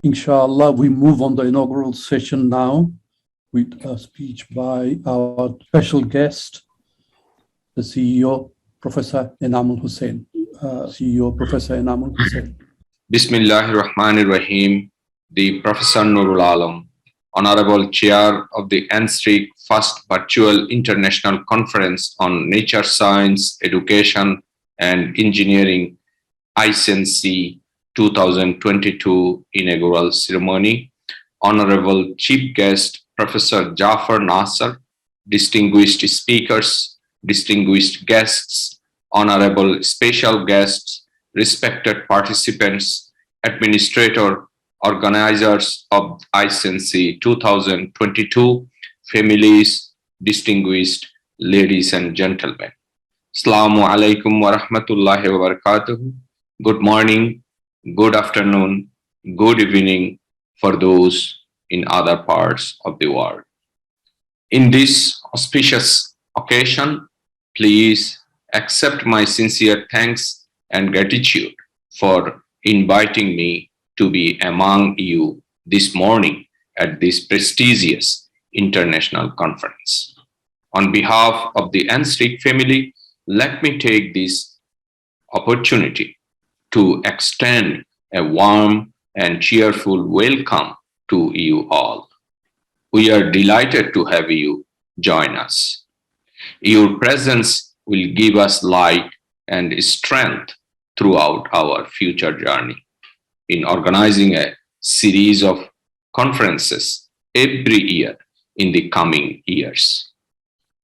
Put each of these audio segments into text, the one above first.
Inshallah, we move on the inaugural session now with a speech by our special guest, the CEO, Professor Enamul Hossain. CEO, Professor Enamul Hossain. Bismillahir Rahmanir Rahim, the Professor Nurul Alam, Honorable Chair of the NSRIC First Virtual International Conference on Nature Science, Education and Engineering, ICNSEA 2022 Inaugural Ceremony, Honorable Chief Guest, Professor Jafar Nasser, distinguished speakers, distinguished guests, honorable special guests, respected participants, administrator, organizers of ICNSEA 2022, families, distinguished ladies and gentlemen. Assalamu alaikum wa rahmatullahi wa barakatuh. Good morning, good afternoon, good evening for those in other parts of the world. In this auspicious occasion, please accept my sincere thanks and gratitude for inviting me to be among you this morning at this prestigious international conference. On behalf of the NSRIC family, let me take this opportunity to extend a warm and cheerful welcome to you all. We are delighted to have you join us. Your presence will give us light and strength throughout our future journey in organizing a series of conferences every year in the coming years.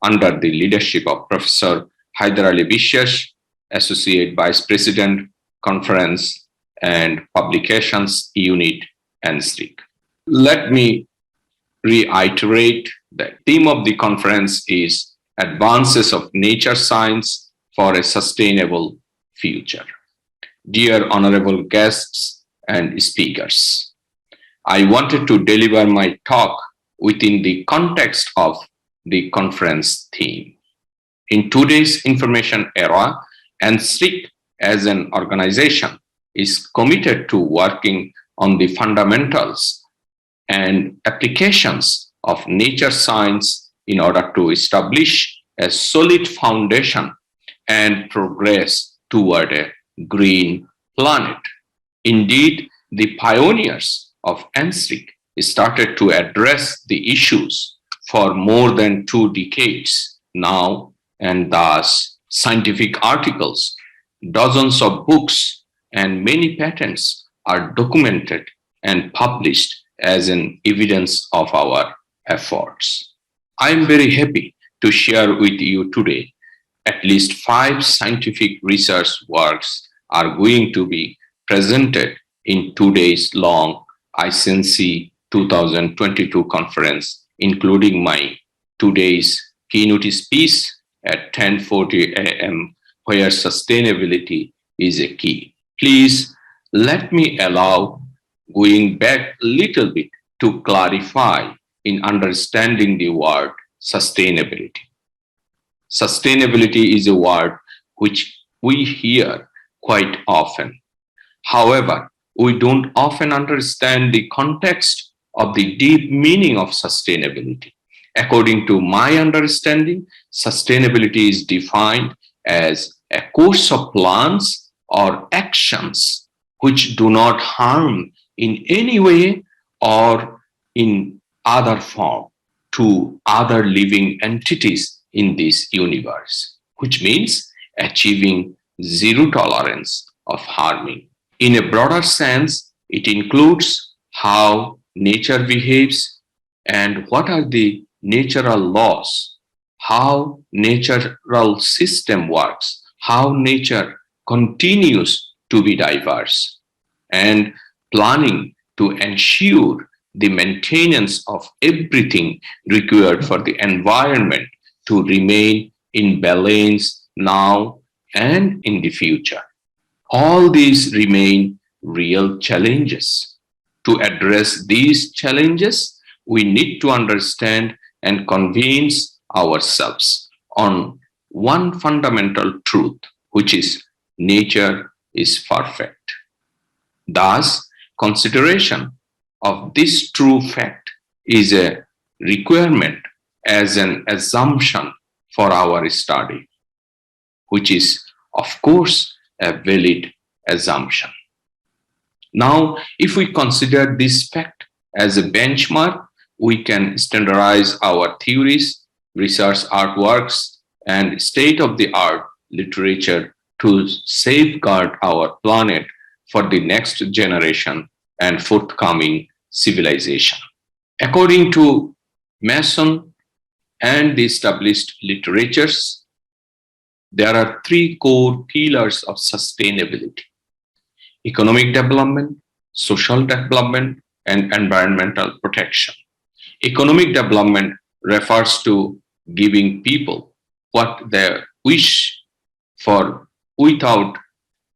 Under the leadership of Professor Haidar Ali Bishash, Associate Vice President, Conference and Publications Unit, NSRIC. Let me reiterate the theme of the conference is Advances of Nature Science for a Sustainable Future. Dear honorable guests and speakers, I wanted to deliver my talk within the context of the conference theme. In today's information era, NSRIC as an organization is committed to working on the fundamentals and applications of nature science in order to establish a solid foundation and progress toward a green planet. Indeed, the pioneers of NSRIC started to address the issues for more than 2 decades now, and thus scientific articles, dozens of books, and many patents are documented and published as an evidence of our efforts. I am very happy to share with you today at least 5 scientific research works are going to be presented in today's long ICNSEA 2022 conference, including my today's keynote speech at 10:40 a.m., where sustainability is a key. Please let me allow going back a little bit to clarify in understanding the word sustainability. Sustainability is a word which we hear quite often. However, we don't often understand the context of the deep meaning of sustainability. According to my understanding, sustainability is defined as a course of plans or actions which do not harm in any way or in other form to other living entities in this universe, which means achieving zero tolerance of harming. In a broader sense, it includes how nature behaves and what are the natural laws, how natural system works, how nature continues to be diverse, and planning to ensure the maintenance of everything required for the environment to remain in balance now and in the future. All these remain real challenges. To address these challenges, we need to understand and convince ourselves on one fundamental truth, which is nature is perfect. Thus, consideration of this true fact is a requirement as an assumption for our study, which is, of course, a valid assumption. Now, if we consider this fact as a benchmark, we can standardize our theories, research artworks, and state-of-the-art literature to safeguard our planet for the next generation and forthcoming civilization. According to Mason and the established literatures, there are three core pillars of sustainability: economic development, social development, and environmental protection. Economic development refers to giving people what they wish for without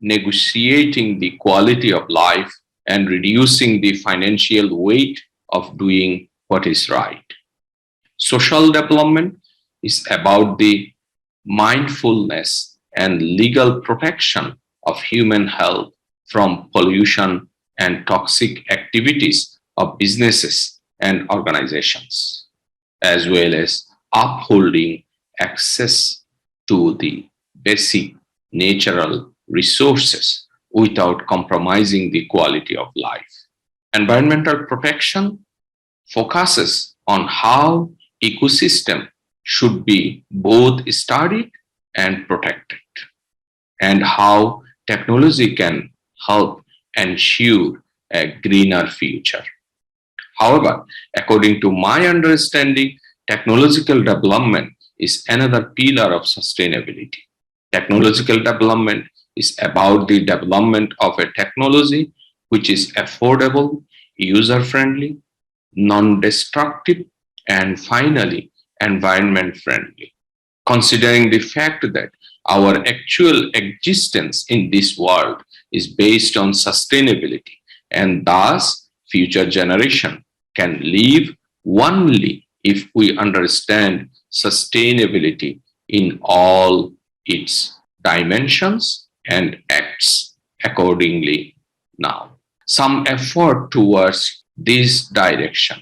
negotiating the quality of life and reducing the financial weight of doing what is right. Social development is about the mindfulness and legal protection of human health from pollution and toxic activities of businesses and organizations, as well as upholding access to the basic natural resources without compromising the quality of life. Environmental protection focuses on how ecosystem should be both studied and protected, and how technology can help ensure a greener future. However, according to my understanding, technological development is another pillar of sustainability. Technological development is about the development of a technology which is affordable, user-friendly, non-destructive, and finally, environment-friendly. Considering the fact that our actual existence in this world is based on sustainability, and thus future generation can live only if we understand sustainability in all its dimensions and acts accordingly now. Some effort towards this direction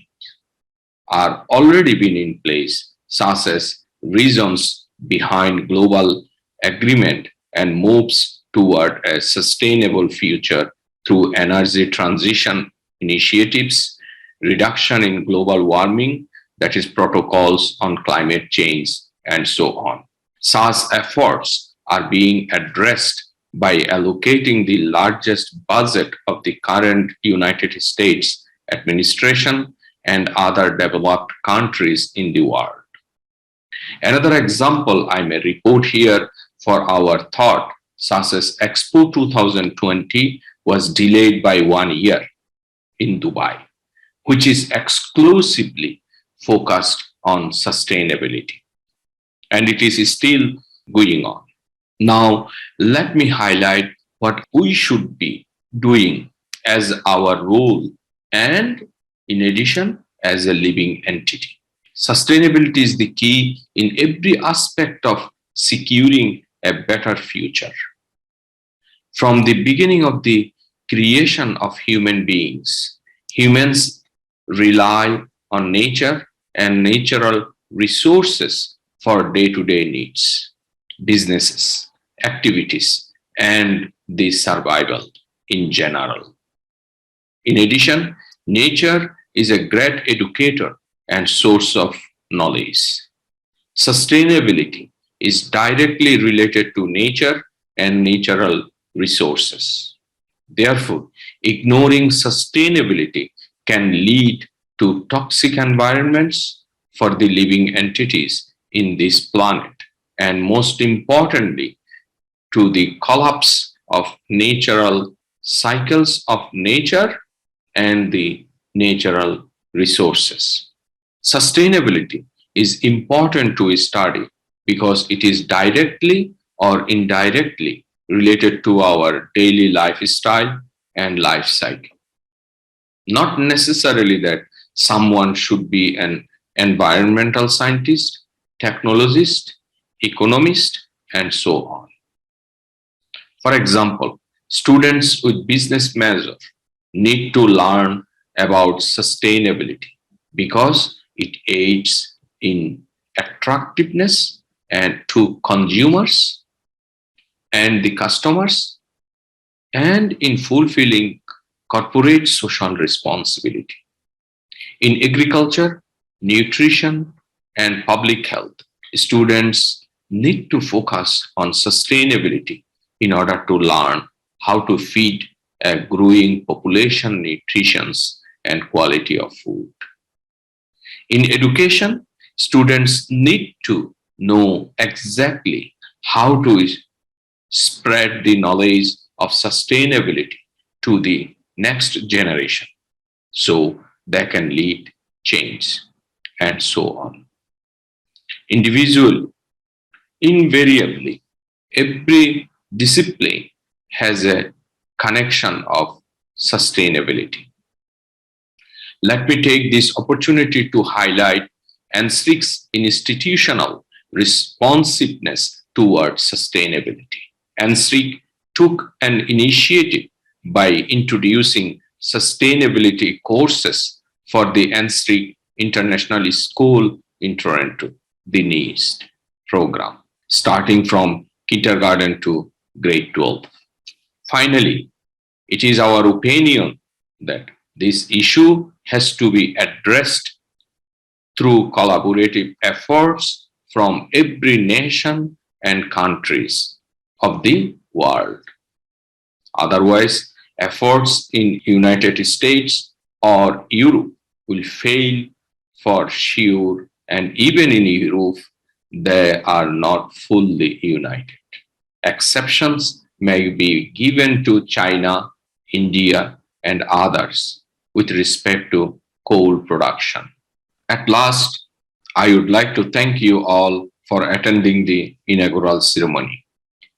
are already been in place, such as reasons behind global agreement and moves toward a sustainable future through energy transition initiatives, reduction in global warming, that is protocols on climate change, and so on. Such efforts are being addressed by allocating the largest budget of the current United States administration and other developed countries in the world. Another example I may report here for our thought, such as Expo 2020 was delayed by 1 year in Dubai, which is exclusively focused on sustainability. And it is still going on. Now, let me highlight what we should be doing as our role and, in addition, as a living entity. Sustainability is the key in every aspect of securing a better future. From the beginning of the creation of human beings, humans rely on nature and natural resources for day-to-day needs, businesses, activities, and the survival in general. In addition, nature is a great educator and source of knowledge. Sustainability is directly related to nature and natural resources. Therefore, ignoring sustainability can lead to toxic environments for the living entities in this planet, and most importantly, to the collapse of natural cycles of nature and the natural resources. Sustainability is important to study because it is directly or indirectly related to our daily lifestyle and life cycle. Not necessarily that someone should be an environmental scientist, technologist, economist, and so on. For example, students with business major need to learn about sustainability because it aids in attractiveness and to consumers and the customers and in fulfilling corporate social responsibility. In agriculture, nutrition, and public health, students need to focus on sustainability in order to learn how to feed a growing population nutrition and quality of food. In education, students need to know exactly how to spread the knowledge of sustainability to the next generation so they can lead change and so on. Invariably, every discipline has a connection of sustainability. Let me take this opportunity to highlight NSRIC's institutional responsiveness towards sustainability. NSRIC took an initiative by introducing sustainability courses for the NSRIC International School in Toronto, the NIST program, starting from kindergarten to grade 12. Finally, it is our opinion that this issue has to be addressed through collaborative efforts from every nation and countries of the world. Otherwise, efforts in United States or Europe will fail for sure, and even in Europe, they are not fully united. Exceptions may be given to China, India, and others with respect to coal production. At last, I would like to thank you all for attending the inaugural ceremony.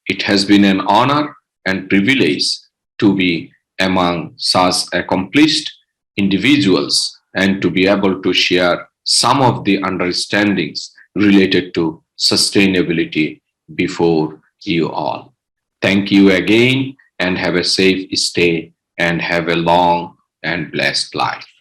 It has been an honor and privilege to be among such accomplished individuals and to be able to share some of the understandings related to sustainability before you all. Thank you again and have a safe stay and have a long and blessed life.